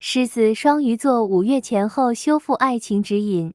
狮子、双鱼座5月前后修复爱情指引。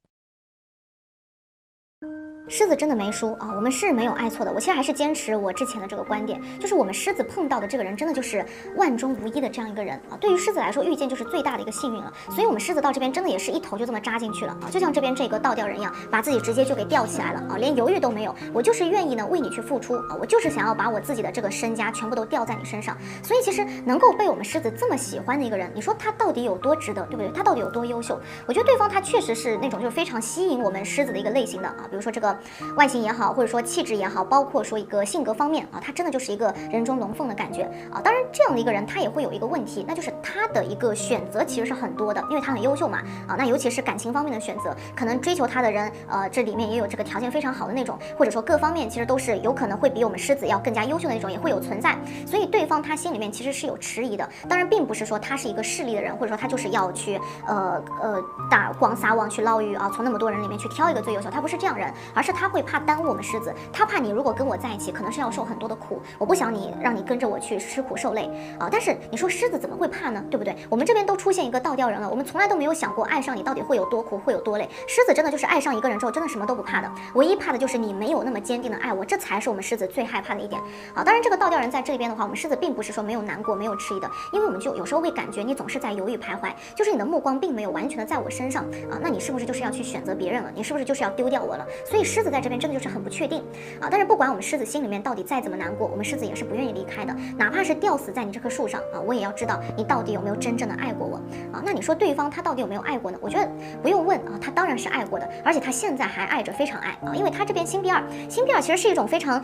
狮子真的没输啊，我们是没有爱错的。我其实还是坚持我之前的这个观点，就是我们狮子碰到的这个人真的就是万中无一的这样一个人啊。对于狮子来说，遇见就是最大的一个幸运了。所以我们狮子到这边真的也是一头就这么扎进去了啊，就像这边这个倒吊人一样，把自己直接就给吊起来了啊，连犹豫都没有。我就是愿意呢为你去付出啊，我就是想要把我自己的这个身家全部都吊在你身上。所以其实能够被我们狮子这么喜欢的一个人，你说他到底有多值得，对不对？他到底有多优秀？我觉得对方他确实是那种就是非常吸引我们狮子的一个类型的啊，比如说这个外形也好，或者说气质也好，包括说一个性格方面啊，他真的就是一个人中龙凤的感觉啊。当然，这样的一个人他也会有一个问题，那就是他的一个选择其实是很多的，因为他很优秀嘛啊。那尤其是感情方面的选择，可能追求他的人，这里面也有这个条件非常好的那种，或者说各方面其实都是有可能会比我们狮子要更加优秀的那种，也会有存在。所以对方他心里面其实是有迟疑的。当然，并不是说他是一个势利的人，或者说他就是要去大广撒网去捞鱼啊，从那么多人里面去挑一个最优秀，他不是这样人，而是他会怕耽误我们狮子，他怕你如果跟我在一起，可能是要受很多的苦，我不想你让你跟着我去吃苦受累啊。但是你说狮子怎么会怕呢？对不对？我们这边都出现一个倒吊人了，我们从来都没有想过爱上你到底会有多苦，会有多累。狮子真的就是爱上一个人之后，真的什么都不怕的，唯一怕的就是你没有那么坚定的爱我，这才是我们狮子最害怕的一点啊。当然，这个倒吊人在这边的话，我们狮子并不是说没有难过、没有迟疑的，因为我们就有时候会感觉你总是在犹豫徘徊，就是你的目光并没有完全的在我身上啊，那你是不是就是要去选择别人了？你是不是就是要丢掉我了？所以狮子在这边真的就是很不确定啊。但是不管我们狮子心里面到底再怎么难过，我们狮子也是不愿意离开的，哪怕是吊死在你这棵树上啊，我也要知道你到底有没有真正的爱过我啊。那你说对方他到底有没有爱过呢？我觉得不用问啊，他当然是爱过的，而且他现在还爱着，非常爱啊，因为他这边星币二其实是一种非常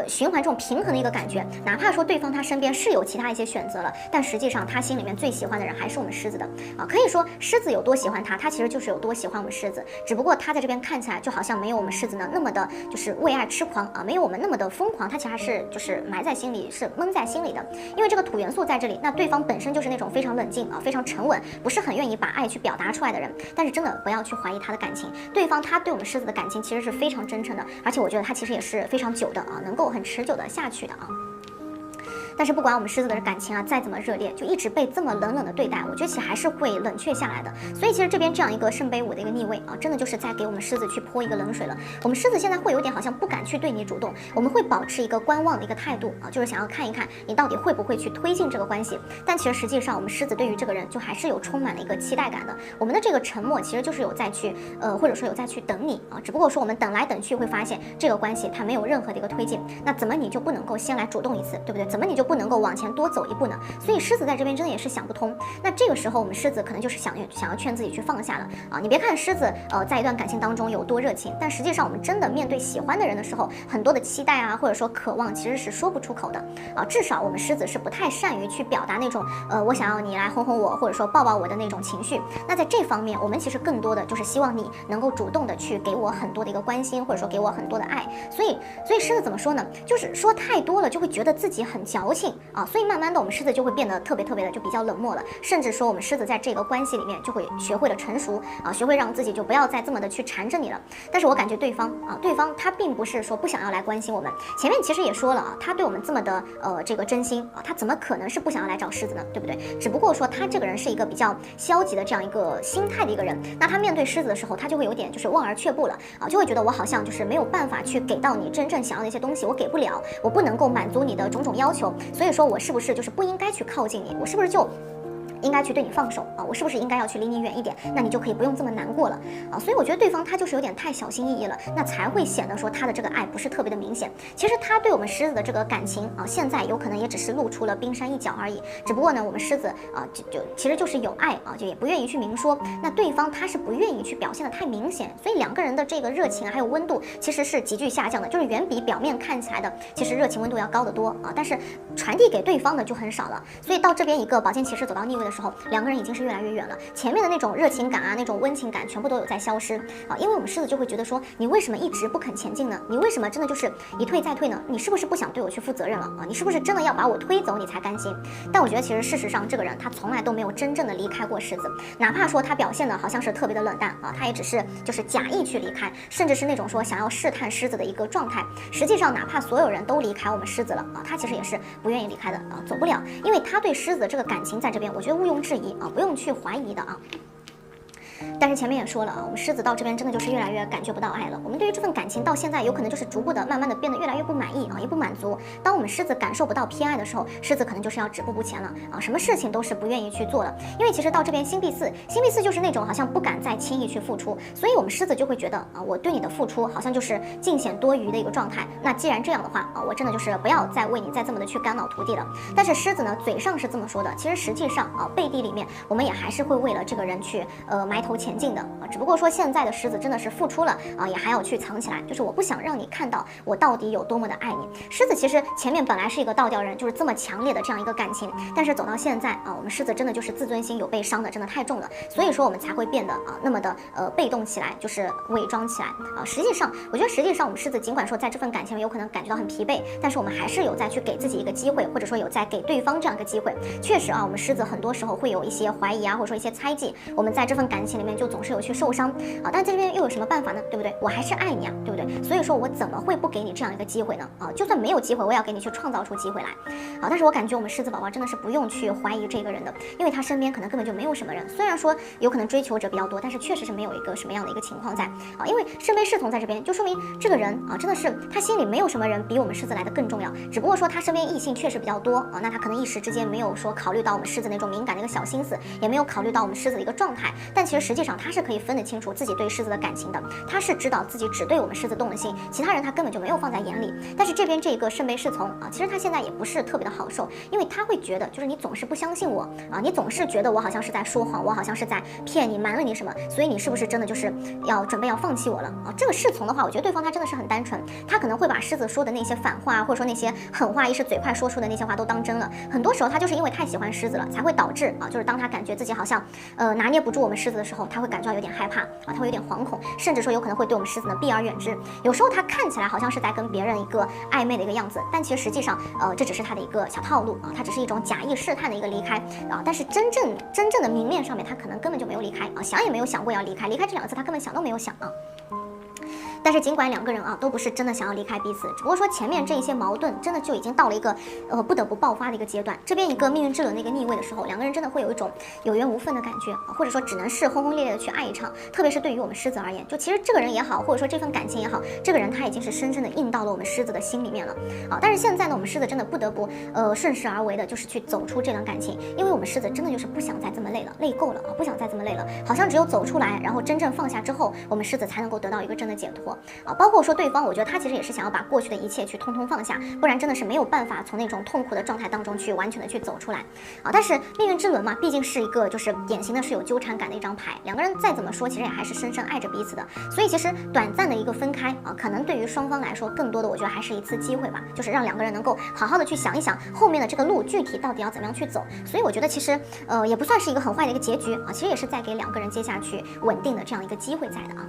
循环这种平衡的一个感觉，哪怕说对方他身边是有其他一些选择了，但实际上他心里面最喜欢的人还是我们狮子的啊。可以说狮子有多喜欢他，他其实就是有多喜欢我们狮子，只不过他在这边看起来就好像没有我们狮子呢那么的就是为爱痴狂啊，没有我们那么的疯狂，他其实还是就是埋在心里，是闷在心里的。因为这个土元素在这里，那对方本身就是那种非常冷静啊，非常沉稳，不是很愿意把爱去表达出来的人。但是真的不要去怀疑他的感情，对方他对我们狮子的感情其实是非常真诚的，而且我觉得他其实也是非常久的啊，能够很持久的下去的啊。但是不管我们狮子的感情啊再怎么热烈，就一直被这么冷冷的对待，我觉得其实还是会冷却下来的。所以其实这边这样一个圣杯5的一个逆位啊，真的就是在给我们狮子去泼一个冷水了。我们狮子现在会有点好像不敢去对你主动，我们会保持一个观望的一个态度啊，就是想要看一看你到底会不会去推进这个关系。但其实实际上我们狮子对于这个人就还是有充满了一个期待感的。我们的这个沉默其实就是有在去或者说有在去等你啊，只不过说我们等来等去会发现这个关系它没有任何的一个推进，那怎么你就不能够先来主动一次，对不对？怎么你就不能够往前多走一步呢？所以狮子在这边真的也是想不通。那这个时候我们狮子可能就是想要劝自己去放下了啊！你别看狮子在一段感情当中有多热情，但实际上我们真的面对喜欢的人的时候，很多的期待啊或者说渴望其实是说不出口的啊。至少我们狮子是不太善于去表达那种我想要你来哄哄我或者说抱抱我的那种情绪。那在这方面我们其实更多的就是希望你能够主动的去给我很多的一个关心，或者说给我很多的爱。所以狮子怎么说呢？就是说太多了就会觉得自己很矫情啊，所以慢慢的我们狮子就会变得特别的就比较冷漠了，甚至说我们狮子在这个关系里面就会学会了成熟啊，学会让自己就不要再这么的去缠着你了。但是我感觉对方他并不是说不想要来关心我们，前面其实也说了啊，他对我们这么的这个真心啊，他怎么可能是不想要来找狮子呢？对不对？只不过说他这个人是一个比较消极的这样一个心态的一个人，那他面对狮子的时候，他就会有点就是望而却步了啊，就会觉得我好像就是没有办法去给到你真正想要的一些东西，我给不了，我不能够满足你的种种要求，所以说我是不是就是不应该去靠近你？我是不是就应该去对你放手啊？我是不是应该要去离你远一点？那你就可以不用这么难过了啊！所以我觉得对方他就是有点太小心翼翼了，那才会显得说他的这个爱不是特别的明显。其实他对我们狮子的这个感情啊，现在有可能也只是露出了冰山一角而已。只不过呢，我们狮子啊，其实就是有爱啊，就也不愿意去明说。那对方他是不愿意去表现的太明显，所以两个人的这个热情还有温度其实是急剧下降的，就是远比表面看起来的其实热情温度要高得多啊。但是传递给对方的就很少了，所以到这边一个宝剑骑士走到逆位的时候，两个人已经是越来越远了，前面的那种热情感啊，那种温情感全部都有在消失啊。因为我们狮子就会觉得说，你为什么一直不肯前进呢？你为什么真的就是一退再退呢？你是不是不想对我去负责任了啊？你是不是真的要把我推走你才甘心？但我觉得其实事实上这个人他从来都没有真正的离开过狮子，哪怕说他表现的好像是特别的冷淡啊，他也只是就是假意去离开，甚至是那种说想要试探狮子的一个状态。实际上哪怕所有人都离开我们狮子了啊，他其实也是不愿意离开的啊，走不了，因为他对狮子的这个感情在这边，我觉得毋庸置疑啊，不用去怀疑的啊。但是前面也说了啊，我们狮子到这边真的就是越来越感觉不到爱了。我们对于这份感情到现在有可能就是逐步的、慢慢的变得越来越不满意啊，也不满足。当我们狮子感受不到偏爱的时候，狮子可能就是要止步不前了啊，什么事情都是不愿意去做了。因为其实到这边星币四就是那种好像不敢再轻易去付出，所以我们狮子就会觉得啊，我对你的付出好像就是尽显多余的一个状态。那既然这样的话啊，我真的就是不要再为你再这么的去肝脑涂地了。但是狮子呢，嘴上是这么说的，其实实际上啊，背地里面我们也还是会为了这个人去埋头前进的啊。只不过说现在的狮子真的是付出了啊，也还要去藏起来，就是我不想让你看到我到底有多么的爱你。狮子其实前面本来是一个倒吊人，就是这么强烈的这样一个感情，但是走到现在啊，我们狮子真的就是自尊心有被伤的，真的太重了，所以说我们才会变得啊那么的被动起来，就是伪装起来啊。实际上我觉得我们狮子尽管说在这份感情里有可能感觉到很疲惫，但是我们还是有在去给自己一个机会，或者说有在给对方这样一个机会。确实啊，我们狮子很多时候会有一些怀疑啊，或者说一些猜忌，我们在这份感情里面就总是有去受伤啊，但这边又有什么办法呢？对不对？我还是爱你啊，对不对？所以说我怎么会不给你这样一个机会呢？啊，就算没有机会，我也要给你去创造出机会来。啊，但是我感觉我们狮子宝宝真的是不用去怀疑这个人的，因为他身边可能根本就没有什么人。虽然说有可能追求者比较多，但是确实是没有一个什么样的一个情况在啊。因为圣杯侍从在这边，就说明这个人啊，真的是他心里没有什么人比我们狮子来的更重要。只不过说他身边异性确实比较多啊，那他可能一时之间没有说考虑到我们狮子那种敏感的一个小心思，也没有考虑到我们狮子的一个状态。但其实实际上他是可以分得清楚自己对狮子的感情的，他是知道自己只对我们狮子动了心，其他人他根本就没有放在眼里。但是这边这个圣杯侍从啊，其实他现在也不是特别的好受，因为他会觉得就是你总是不相信我啊，你总是觉得我好像是在说谎，我好像是在骗你，瞒了你什么，所以你是不是真的就是要准备要放弃我了啊？这个侍从的话，我觉得对方他真的是很单纯，他可能会把狮子说的那些反话，或者说那些狠话，一时嘴快说出的那些话都当真了。很多时候他就是因为太喜欢狮子了，才会导致啊，就是当他感觉自己好像拿捏不住我们狮子的时候，他会感觉到有点害怕啊，他会有点惶恐，甚至说有可能会对我们狮子呢避而远之。有时候他看起来好像是在跟别人一个暧昧的一个样子，但其实实际上这只是他的一个小套路啊，他只是一种假意试探的一个离开啊，但是真正的明面上面他可能根本就没有离开啊，想也没有想过要离开这两个字他根本想都没有想啊。但是尽管两个人啊都不是真的想要离开彼此，只不过说前面这一些矛盾真的就已经到了一个不得不爆发的一个阶段。这边一个命运之轮的一个逆位的时候，两个人真的会有一种有缘无分的感觉啊，或者说只能是轰轰烈烈的去爱一场。特别是对于我们狮子而言，就其实这个人也好，或者说这份感情也好，这个人他已经是深深的印到了我们狮子的心里面了啊。但是现在呢，我们狮子真的不得不顺势而为的，就是去走出这段感情，因为我们狮子真的就是不想再这么累了，累够了啊，不想再这么累了。好像只有走出来，然后真正放下之后，我们狮子才能够得到一个真的解脱啊。包括说对方，我觉得他其实也是想要把过去的一切去通通放下，不然真的是没有办法从那种痛苦的状态当中去完全的去走出来啊。但是命运之轮嘛，毕竟是一个就是典型的是有纠缠感的一张牌，两个人再怎么说，其实也还是深深爱着彼此的。所以其实短暂的一个分开啊，可能对于双方来说，更多的我觉得还是一次机会吧，就是让两个人能够好好的去想一想后面的这个路具体到底要怎么样去走。所以我觉得其实也不算是一个很坏的一个结局啊，其实也是在给两个人接下去稳定的这样一个机会在的啊。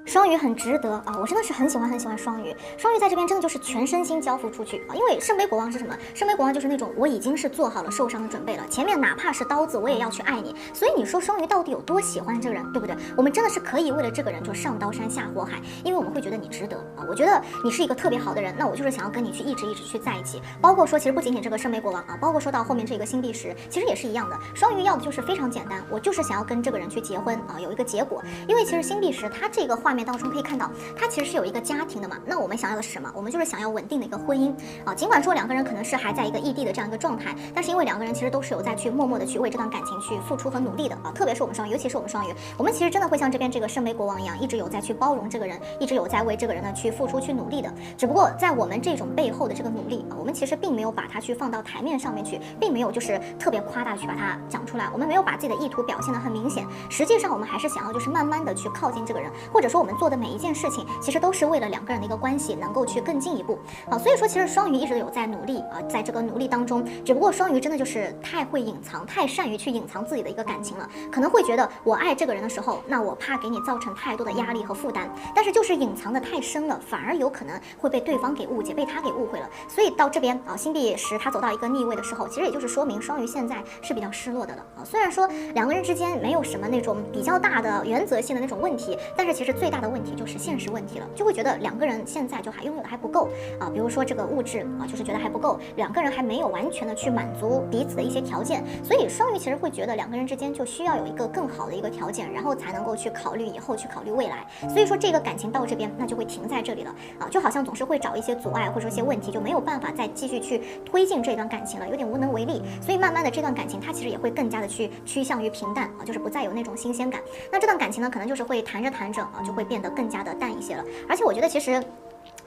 双鱼很值得啊，我真的是很喜欢双鱼。双鱼在这边真的就是全身心交付出去啊，因为圣杯国王是什么？圣杯国王就是那种我已经是做好了受伤的准备了，前面哪怕是刀子我也要去爱你。所以你说双鱼到底有多喜欢这个人，对不对？我们真的是可以为了这个人就上刀山下火海，因为我们会觉得你值得啊。我觉得你是一个特别好的人，那我就是想要跟你去一直去在一起。包括说其实不仅仅这个圣杯国王啊，包括说到后面这个星币石，其实也是一样的。双鱼要的就是非常简单，我就是想要跟这个人去结婚啊，有一个结果。因为其实星币石它这个画面当中可以看到，它其实是有一个家庭的嘛。那我们想要的是什么？我们就是想要稳定的一个婚姻啊。尽管说两个人可能是还在一个异地的这样一个状态，但是因为两个人其实都是有在去默默的去为这段感情去付出和努力的啊。特别是我们双鱼，尤其是我们双鱼，我们其实真的会像这边这个圣杯国王一样，一直有在去包容这个人，一直有在为这个人呢去付出去努力的。只不过在我们这种背后的这个努力啊，我们其实并没有把它去放到台面上面去，并没有就是特别夸大去把它讲出来，我们没有把自己的意图表现得很明显。实际上我们还是想要就是慢慢的去靠近这个人，或者说我们做的每一件事情其实都是为了两个人的一个关系能够去更进一步啊。所以说其实双鱼一直有在努力啊，在这个努力当中，只不过双鱼真的就是太会隐藏，太善于去隐藏自己的一个感情了，可能会觉得我爱这个人的时候，那我怕给你造成太多的压力和负担，但是就是隐藏的太深了，反而有可能会被对方给误解，被他给误会了。所以到这边啊，星币石他走到一个逆位的时候，其实也就是说明双鱼现在是比较失落的了啊。虽然说两个人之间没有什么那种比较大的原则性的那种问题，但是其实最大的问题就是现实问题了，就会觉得两个人现在就还拥有的还不够啊，比如说这个物质啊，就是觉得还不够，两个人还没有完全的去满足彼此的一些条件，所以双鱼其实会觉得两个人之间就需要有一个更好的一个条件，然后才能够去考虑以后，去考虑未来。所以说这个感情到这边那就会停在这里了啊，就好像总是会找一些阻碍或者说一些问题，就没有办法再继续去推进这段感情了，有点无能为力。所以慢慢的这段感情它其实也会更加的去趋向于平淡啊，就是不再有那种新鲜感。那这段感情呢，可能就是会谈着谈着啊，就会变得更加的淡一些了。而且我觉得其实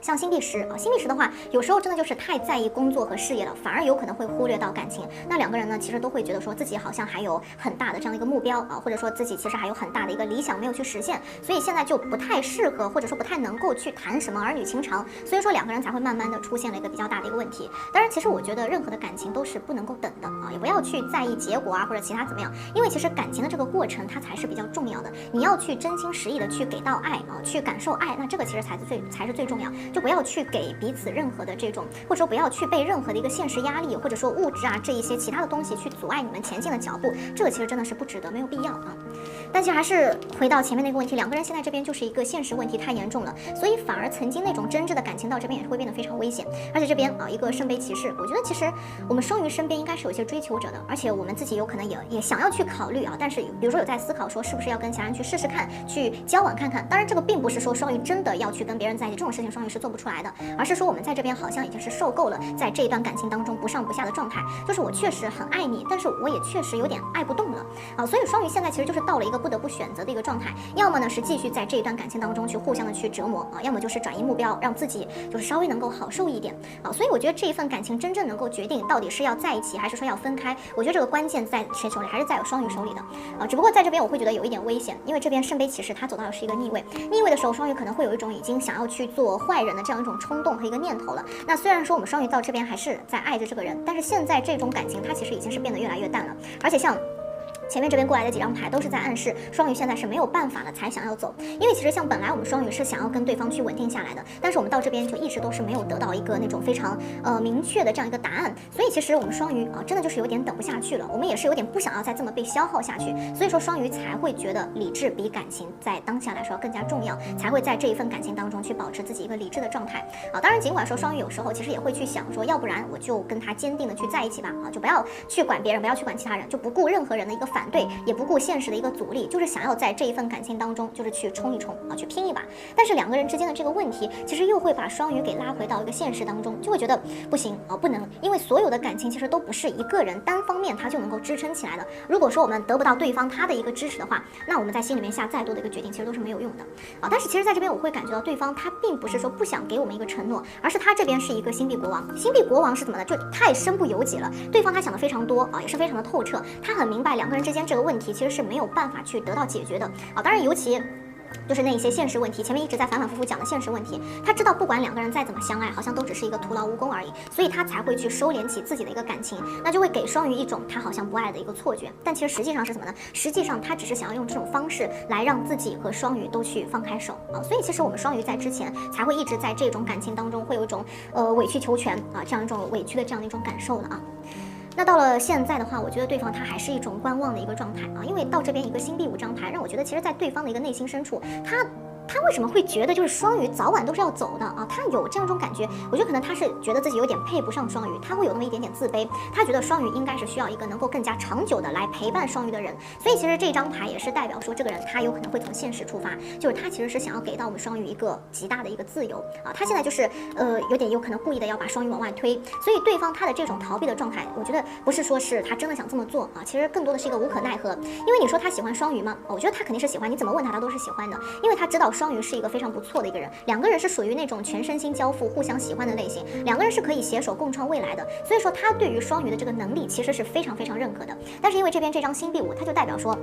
像星币十啊，星币十的话，有时候真的就是太在意工作和事业了，反而有可能会忽略到感情。那两个人呢，其实都会觉得说自己好像还有很大的这样一个目标啊，或者说自己其实还有很大的一个理想没有去实现，所以现在就不太适合，或者说不太能够去谈什么儿女情长，所以说两个人才会慢慢的出现了一个比较大的一个问题。当然，其实我觉得任何的感情都是不能够等的啊，也不要去在意结果啊或者其他怎么样，因为其实感情的这个过程它才是比较重要的，你要去真心实意的去给到爱啊，去感受爱，那这个其实才是最重要，就不要去给彼此任何的这种，或者说不要去被任何的一个现实压力，或者说物质啊这一些其他的东西去阻碍你们前进的脚步，这个其实真的是不值得，没有必要啊。但其实还是回到前面那个问题，两个人现在这边就是一个现实问题太严重了，所以反而曾经那种真挚的感情到这边也会变得非常危险。而且这边啊一个圣杯骑士，我觉得其实我们双鱼身边应该是有一些追求者的，而且我们自己有可能也想要去考虑啊，但是比如说有在思考说是不是要跟其他人去试试看，去交往看看。当然这个并不是说双鱼真的要去跟别人在一起，这种事情双鱼是做不出来的，而是说我们在这边好像已经是受够了在这一段感情当中不上不下的状态，就是我确实很爱你，但是我也确实有点爱不动了啊，所以双鱼现在其实就是到了一个不得不选择的一个状态，要么呢是继续在这一段感情当中去互相的去折磨啊，要么就是转移目标，让自己就是稍微能够好受一点啊。所以我觉得这一份感情真正能够决定到底是要在一起还是说要分开，我觉得这个关键在谁手里，还是在有双鱼手里的啊。只不过在这边我会觉得有一点危险，因为这边圣杯骑士他走到的是一个逆位，逆位的时候双鱼可能会有一种已经想要去做坏人的这样一种冲动和一个念头了。那虽然说我们双鱼到这边还是在爱着这个人，但是现在这种感情它其实已经是变得越来越淡了，而且像前面这边过来的几张牌都是在暗示双鱼现在是没有办法了才想要走，因为其实像本来我们双鱼是想要跟对方去稳定下来的，但是我们到这边就一直都是没有得到一个那种非常明确的这样一个答案，所以其实我们双鱼啊真的就是有点等不下去了，我们也是有点不想要再这么被消耗下去，所以说双鱼才会觉得理智比感情在当下来说更加重要，才会在这一份感情当中去保持自己一个理智的状态啊。当然尽管说双鱼有时候其实也会去想说，要不然我就跟他坚定的去在一起吧啊，就不要去管别人，不要去管其他人，就不顾任何人的一个反对，也不顾现实的一个阻力，就是想要在这一份感情当中就是去冲一冲啊，去拼一把。但是两个人之间的这个问题其实又会把双鱼给拉回到一个现实当中，就会觉得不行啊，不能，因为所有的感情其实都不是一个人单方面他就能够支撑起来的，如果说我们得不到对方他的一个支持的话，那我们在心里面下再多的一个决定其实都是没有用的啊。但是其实在这边我会感觉到对方他并不是说不想给我们一个承诺，而是他这边是一个星币国王，星币国王是怎么的，就太身不由己了，对方他想的非常多啊，也是非常的透彻，他很明白两个人之间这个问题其实是没有办法去得到解决的啊。当然尤其就是那一些现实问题，前面一直在反反复复讲的现实问题，他知道不管两个人再怎么相爱，好像都只是一个徒劳无功而已，所以他才会去收敛起自己的一个感情，那就会给双鱼一种他好像不爱的一个错觉，但其实实际上是什么呢？实际上他只是想要用这种方式来让自己和双鱼都去放开手啊。所以其实我们双鱼在之前才会一直在这种感情当中会有一种委曲求全啊，这样一种委屈的这样的一种感受的啊。那到了现在的话，我觉得对方他还是一种观望的一个状态啊，因为到这边一个星币5张牌，让我觉得其实在对方的一个内心深处，他为什么会觉得就是双鱼早晚都是要走的啊？他有这样一种感觉，我觉得可能他是觉得自己有点配不上双鱼，他会有那么一点点自卑，他觉得双鱼应该是需要一个能够更加长久的来陪伴双鱼的人，所以其实这张牌也是代表说这个人他有可能会从现实出发，就是他其实是想要给到我们双鱼一个极大的一个自由啊，他现在就是有可能故意的要把双鱼往外推，所以对方他的这种逃避的状态，我觉得不是说是他真的想这么做啊，其实更多的是一个无可奈何，因为你说他喜欢双鱼吗？我觉得他肯定是喜欢，你怎么问他他都是喜欢的，因为他知道双鱼是一个非常不错的一个人，两个人是属于那种全身心交付、互相喜欢的类型，两个人是可以携手共创未来的，所以说他对于双鱼的这个能力其实是非常非常认可的。但是因为这边这张星币5，它就代表说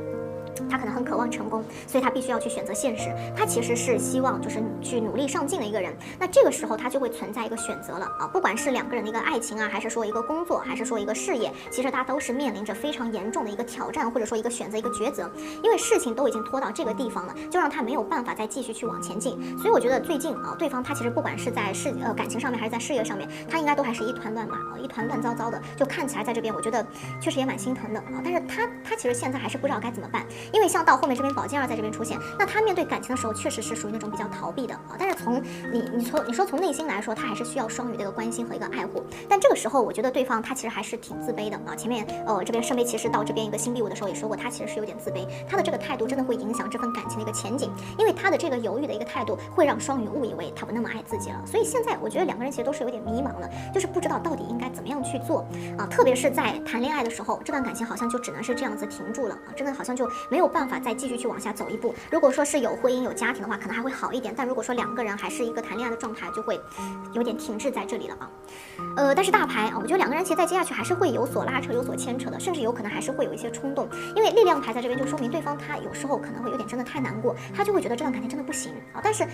他可能很渴望成功，所以他必须要去选择现实，他其实是希望就是去努力上进的一个人，那这个时候他就会存在一个选择了啊，不管是两个人的一个爱情啊，还是说一个工作，还是说一个事业，其实他都是面临着非常严重的一个挑战，或者说一个选择，一个抉择，因为事情都已经拖到这个地方了，就让他没有办法再继续去往前进。所以我觉得最近啊，对方他其实不管是在感情上面还是在事业上面，他应该都还是一团乱麻啊，一团乱糟糟的，就看起来在这边我觉得确实也蛮心疼的啊，但是他其实现在还是不知道该怎么办，因为像到后面这边宝剑二在这边出现，那他面对感情的时候确实是属于那种比较逃避的啊。但是从你说从内心来说，他还是需要双鱼的一个关心和一个爱护。但这个时候我觉得对方他其实还是挺自卑的啊。前面这边圣杯骑士到这边一个星币五的时候也说过，他其实是有点自卑，他的这个态度真的会影响这份感情的一个前景，因为他的这个犹豫的一个态度会让双鱼误以为他不那么爱自己了。所以现在我觉得两个人其实都是有点迷茫的，就是不知道到底应该怎么样去做啊。特别是在谈恋爱的时候，这段感情好像就只能是这样子停住了啊，真的好像就没有办法再继续去往下走一步。如果说是有婚姻有家庭的话，可能还会好一点，但如果说两个人还是一个谈恋爱的状态，就会有点停滞在这里了啊。但是大牌啊，我觉得两个人其实再接下去还是会有所拉扯有所牵扯的，甚至有可能还是会有一些冲动，因为力量牌在这边就说明对方他有时候可能会有点真的太难过，他就会觉得这段感情真的不行啊。但是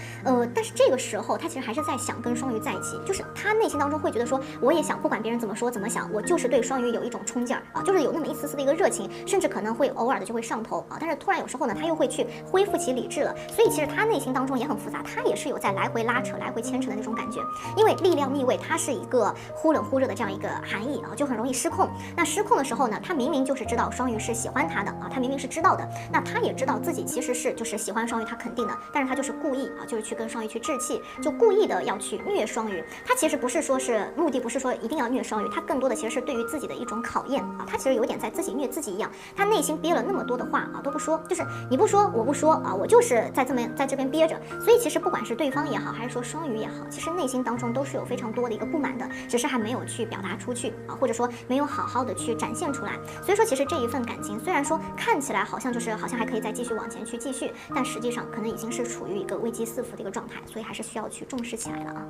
这个时候他其实还是在想跟双鱼在一起，就是他内心当中会觉得说，我也想不管别人怎么说怎么想，我就是对双鱼有一种冲劲儿啊，就是有那么一丝丝的一个热情，甚至可能会偶尔的就会上头啊。但是突然有时候呢，他又会去恢复其理智了，所以其实他内心当中也很复杂，他也是有在来回拉扯来回牵扯的那种感觉。因为力量逆位它是一个忽冷忽热的这样一个含义啊，就很容易失控。那失控的时候呢，他明明就是知道双鱼是喜欢他的啊，他明明是知道的，那他也知道自己其实是就是喜欢双鱼，他肯定的，但是他就是故意啊，就是去跟双鱼去置气，就故意的要去虐双鱼。他其实不是说是目的，不是说一定要虐双鱼，他更多的其实是对于自己的一种考验啊，他其实有点在自己虐自己一样，他内心憋了那么多的话啊都不说，就是你不说我不说啊，我就是在这边憋着。所以其实不管是对方也好，还是说双鱼也好，其实内心当中都是有非常多的一个不满的，只是还没有去表达出去啊，或者说没有好好的去展现出来。所以说其实这一份感情虽然说看起来好像还可以再继续往前去继续，但实际上可能已经是处于一个危机四伏的一个状态，所以还是需要去重视起来了啊。